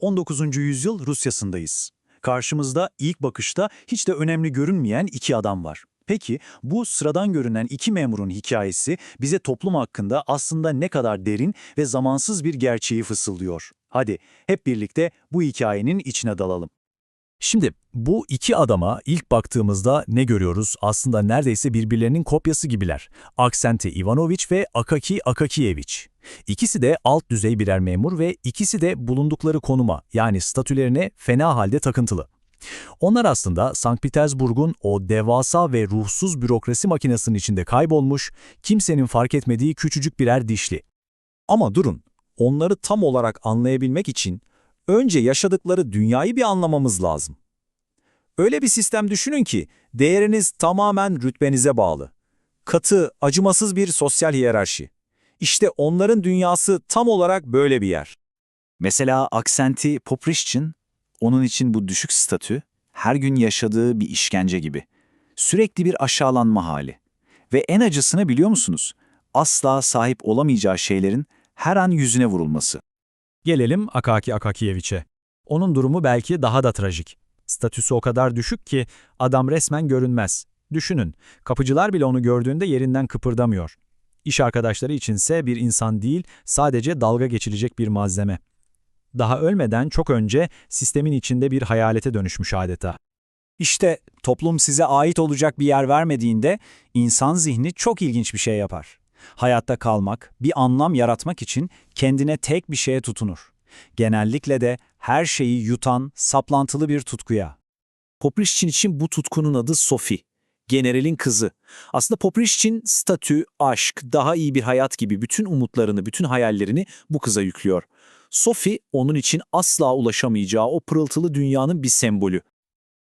19. yüzyıl Rusya'sındayız. Karşımızda ilk bakışta hiç de önemli görünmeyen iki adam var. Peki bu sıradan görünen iki memurun hikayesi bize toplum hakkında aslında ne kadar derin ve zamansız bir gerçeği fısıldıyor? Hadi hep birlikte bu hikayenin içine dalalım. Şimdi bu iki adama ilk baktığımızda ne görüyoruz? Aslında neredeyse birbirlerinin kopyası gibiler. Aksenti Ivanoviç ve Akaki Akakiyeviç. İkisi de alt düzey birer memur ve ikisi de bulundukları konuma yani statülerine fena halde takıntılı. Onlar aslında Sankt Petersburg'un o devasa ve ruhsuz bürokrasi makinesinin içinde kaybolmuş, kimsenin fark etmediği küçücük birer dişli. Ama durun, onları tam olarak anlayabilmek için önce yaşadıkları dünyayı bir anlamamız lazım. Öyle bir sistem düşünün ki değeriniz tamamen rütbenize bağlı. Katı, acımasız bir sosyal hiyerarşi. İşte onların dünyası tam olarak böyle bir yer. Mesela Aksenti Poprishchin, onun için bu düşük statü, her gün yaşadığı bir işkence gibi. Sürekli bir aşağılanma hali. Ve en acısını biliyor musunuz? Asla sahip olamayacağı şeylerin her an yüzüne vurulması. Gelelim Akaki Akakiyeviç'e. Onun durumu belki daha da trajik. Statüsü o kadar düşük ki adam resmen görünmez. Düşünün, kapıcılar bile onu gördüğünde yerinden kıpırdamıyor. İş arkadaşları içinse bir insan değil, sadece dalga geçilecek bir malzeme. Daha ölmeden çok önce sistemin içinde bir hayalete dönüşmüş adeta. İşte toplum size ait olacak bir yer vermediğinde insan zihni çok ilginç bir şey yapar. Hayatta kalmak, bir anlam yaratmak için kendine tek bir şeye tutunur. Genellikle de her şeyi yutan, saplantılı bir tutkuya. Poprishchin için bu tutkunun adı Sophie, generalin kızı. Aslında Poprishchin statü, aşk, daha iyi bir hayat gibi bütün umutlarını, bütün hayallerini bu kıza yüklüyor. Sophie onun için asla ulaşamayacağı o pırıltılı dünyanın bir sembolü.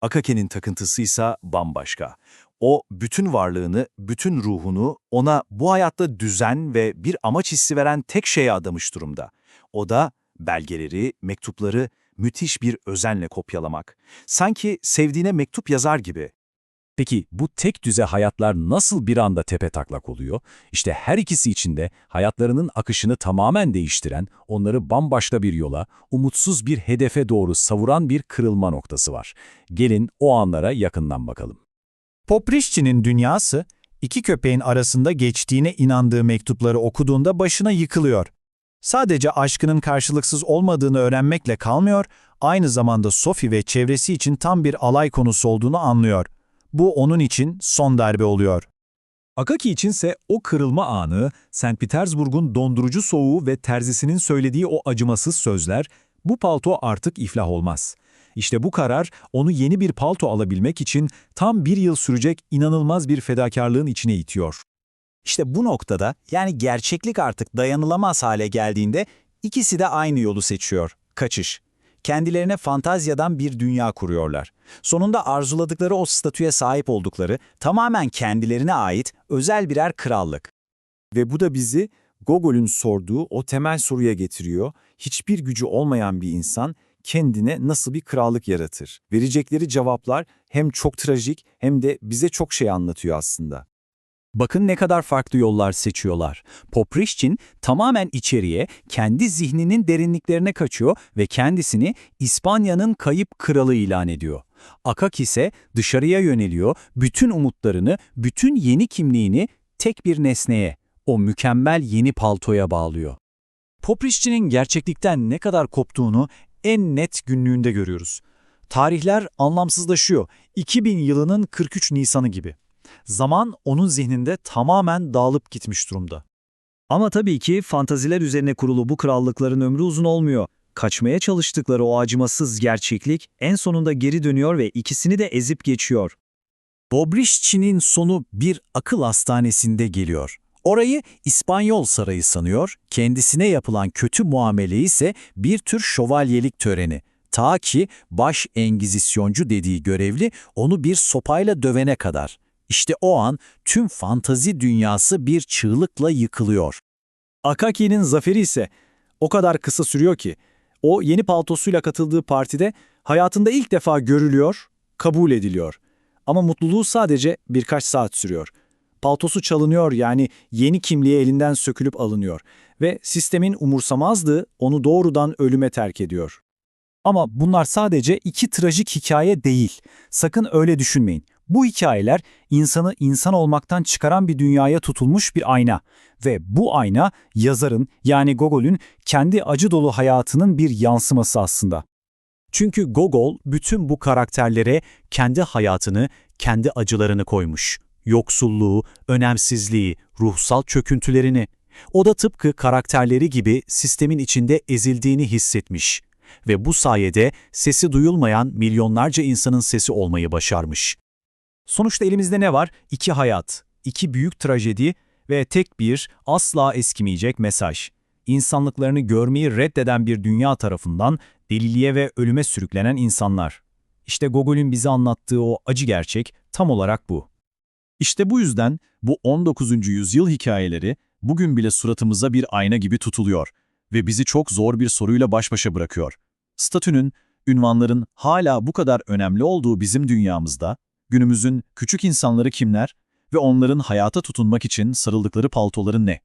Akaki'nin takıntısıysa bambaşka. O bütün varlığını, bütün ruhunu ona bu hayatta düzen ve bir amaç hissi veren tek şeye adamış durumda. O da belgeleri, mektupları müthiş bir özenle kopyalamak. Sanki sevdiğine mektup yazar gibi. Peki bu tek düze hayatlar nasıl bir anda tepetaklak oluyor? İşte her ikisi için de hayatlarının akışını tamamen değiştiren, onları bambaşka bir yola, umutsuz bir hedefe doğru savuran bir kırılma noktası var. Gelin o anlara yakından bakalım. Poprishchin'in dünyası, iki köpeğin arasında geçtiğine inandığı mektupları okuduğunda başına yıkılıyor. Sadece aşkının karşılıksız olmadığını öğrenmekle kalmıyor, aynı zamanda Sophie ve çevresi için tam bir alay konusu olduğunu anlıyor. Bu onun için son darbe oluyor. Akaki içinse o kırılma anı, St. Petersburg'un dondurucu soğuğu ve terzisinin söylediği o acımasız sözler, bu palto artık iflah olmaz. İşte bu karar onu yeni bir palto alabilmek için tam bir yıl sürecek inanılmaz bir fedakarlığın içine itiyor. İşte bu noktada yani gerçeklik artık dayanılamaz hale geldiğinde ikisi de aynı yolu seçiyor, kaçış. Kendilerine fantazyadan bir dünya kuruyorlar. Sonunda arzuladıkları o statüye sahip oldukları tamamen kendilerine ait özel birer krallık. Ve bu da bizi Gogol'ün sorduğu o temel soruya getiriyor. Hiçbir gücü olmayan bir insan kendine nasıl bir krallık yaratır? Verecekleri cevaplar hem çok trajik hem de bize çok şey anlatıyor aslında. Bakın ne kadar farklı yollar seçiyorlar. Poprishchin tamamen içeriye, kendi zihninin derinliklerine kaçıyor ve kendisini İspanya'nın kayıp kralı ilan ediyor. Akaki ise dışarıya yöneliyor, bütün umutlarını, bütün yeni kimliğini tek bir nesneye, o mükemmel yeni paltoya bağlıyor. Poprishchin'in gerçeklikten ne kadar koptuğunu en net günlüğünde görüyoruz. Tarihler anlamsızlaşıyor. 2000 yılının 43 Nisan'ı gibi. Zaman onun zihninde tamamen dağılıp gitmiş durumda. Ama tabii ki fantaziler üzerine kurulu bu krallıkların ömrü uzun olmuyor. Kaçmaya çalıştıkları o acımasız gerçeklik en sonunda geri dönüyor ve ikisini de ezip geçiyor. Poprishchin'in sonu bir akıl hastanesinde geliyor. Orayı İspanyol sarayı sanıyor, kendisine yapılan kötü muamele ise bir tür şövalyelik töreni. Ta ki baş engizisyoncu dediği görevli onu bir sopayla dövene kadar. İşte o an tüm fantazi dünyası bir çığlıkla yıkılıyor. Akaki'nin zaferi ise o kadar kısa sürüyor ki, o yeni paltosuyla katıldığı partide hayatında ilk defa görülüyor, kabul ediliyor. Ama mutluluğu sadece birkaç saat sürüyor. Paltosu çalınıyor yani yeni kimliği elinden sökülüp alınıyor ve sistemin umursamazlığı onu doğrudan ölüme terk ediyor. Ama bunlar sadece iki trajik hikaye değil. Sakın öyle düşünmeyin. Bu hikayeler insanı insan olmaktan çıkaran bir dünyaya tutulmuş bir ayna. Ve bu ayna yazarın yani Gogol'ün kendi acı dolu hayatının bir yansıması aslında. Çünkü Gogol bütün bu karakterlere kendi hayatını, kendi acılarını koymuş. Yoksulluğu, önemsizliği, ruhsal çöküntülerini. O da tıpkı karakterleri gibi sistemin içinde ezildiğini hissetmiş. Ve bu sayede sesi duyulmayan milyonlarca insanın sesi olmayı başarmış. Sonuçta elimizde ne var? İki hayat, iki büyük trajedi ve tek bir asla eskimeyecek mesaj. İnsanlıklarını görmeyi reddeden bir dünya tarafından deliliğe ve ölüme sürüklenen insanlar. İşte Gogol'ün bize anlattığı o acı gerçek tam olarak bu. İşte bu yüzden bu 19. yüzyıl hikayeleri bugün bile suratımıza bir ayna gibi tutuluyor ve bizi çok zor bir soruyla baş başa bırakıyor. Statünün, ünvanların hala bu kadar önemli olduğu bizim dünyamızda, günümüzün küçük insanları kimler ve onların hayata tutunmak için sarıldıkları paltoları ne?